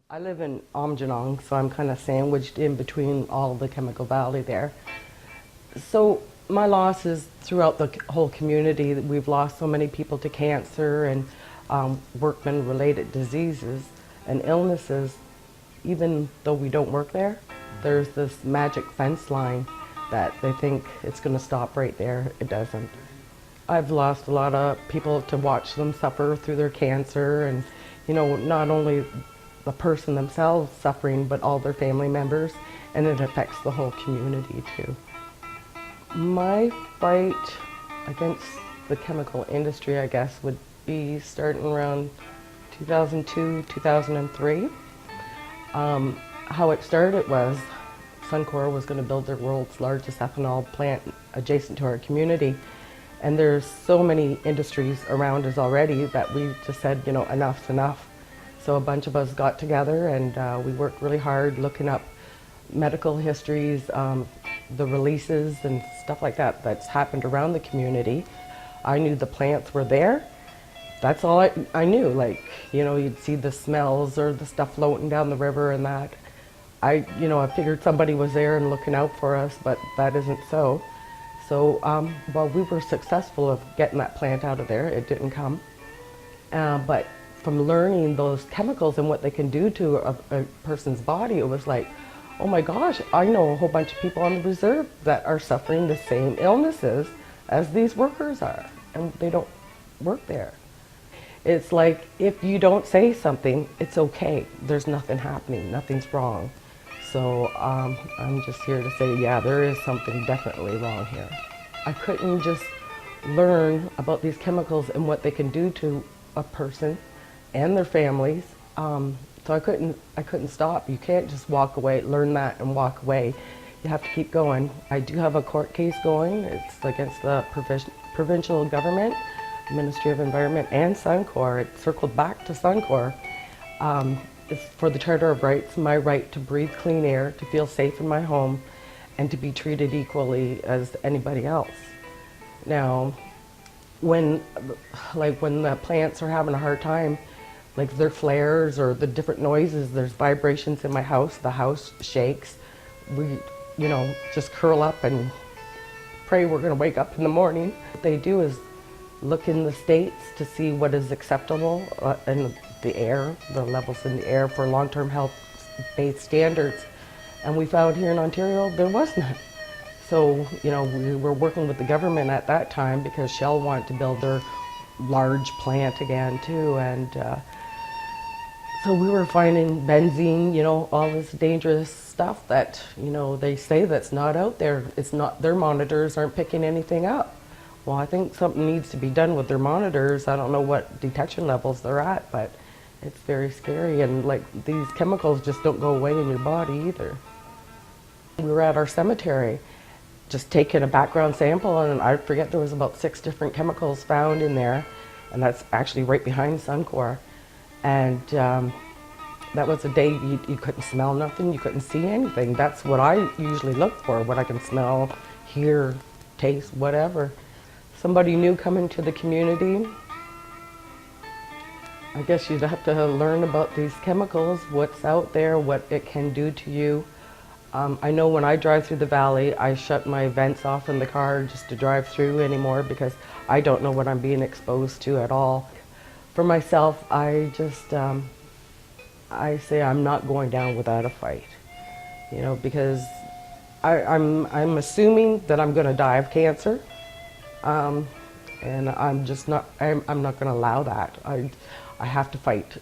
I live in Amjanong, so I'm kind of sandwiched in between all the Chemical Valley there. So my losses throughout the whole community, we've lost so many people to cancer and workman-related diseases and illnesses. Even though we don't work there, there's this magic fence line that they think it's going to stop right there. It doesn't. I've lost a lot of people to watch them suffer through their cancer, and not only the person themselves suffering, but all their family members, and it affects the whole community too. My fight against the chemical industry, I guess, would be starting around 2002, 2003. How it started was Suncor was going to build their world's largest ethanol plant adjacent to our community. And there's so many industries around us already that we just said, enough's enough. So a bunch of us got together and we worked really hard looking up medical histories, the releases and stuff like that that's happened around the community. I knew the plants were there. That's all I knew. You'd see the smells or the stuff floating down the river and that. I figured somebody was there and looking out for us, but that isn't so. So while we were successful of getting that plant out of there, it didn't come. But from learning those chemicals and what they can do to a person's body, it was like, oh my gosh, I know a whole bunch of people on the reserve that are suffering the same illnesses as these workers are, and they don't work there. It's like, if you don't say something, it's okay. There's nothing happening, nothing's wrong. So I'm just here to say, yeah, there is something definitely wrong here. I couldn't just learn about these chemicals and what they can do to a person and their families. So I couldn't stop. You can't just walk away, learn that and walk away. You have to keep going. I do have a court case going. It's against the provincial government, Ministry of Environment, and Suncor. It circled back to Suncor. It's for the Charter of Rights, my right to breathe clean air, to feel safe in my home, and to be treated equally as anybody else. Now, when the plants are having a hard time, like their flares or the different noises, there's vibrations in my house, the house shakes. We, just curl up and pray we're gonna wake up in the morning. What they do is look in the states to see what is acceptable in the air, the levels in the air for long-term health-based standards. And we found here in Ontario there was none. So, we were working with the government at that time because Shell wanted to build their large plant again too. And so we were finding benzene, all this dangerous stuff that, they say that's not out there. It's not, their monitors aren't picking anything up. Well, I think something needs to be done with their monitors. I don't know what detection levels they're at, but it's very scary. And these chemicals just don't go away in your body either. We were at our cemetery, just taking a background sample, and I forget there was about 6 different chemicals found in there, and that's actually right behind Suncor. And that was a day you couldn't smell nothing, you couldn't see anything. That's what I usually look for, what I can smell, hear, taste, whatever. Somebody new coming to the community, I guess you'd have to learn about these chemicals, what's out there, what it can do to you. I know when I drive through the valley, I shut my vents off in the car just to drive through anymore because I don't know what I'm being exposed to at all. For myself, I just, I say I'm not going down without a fight, because I'm assuming that I'm going to die of cancer. And I'm not going to allow that. I have to fight.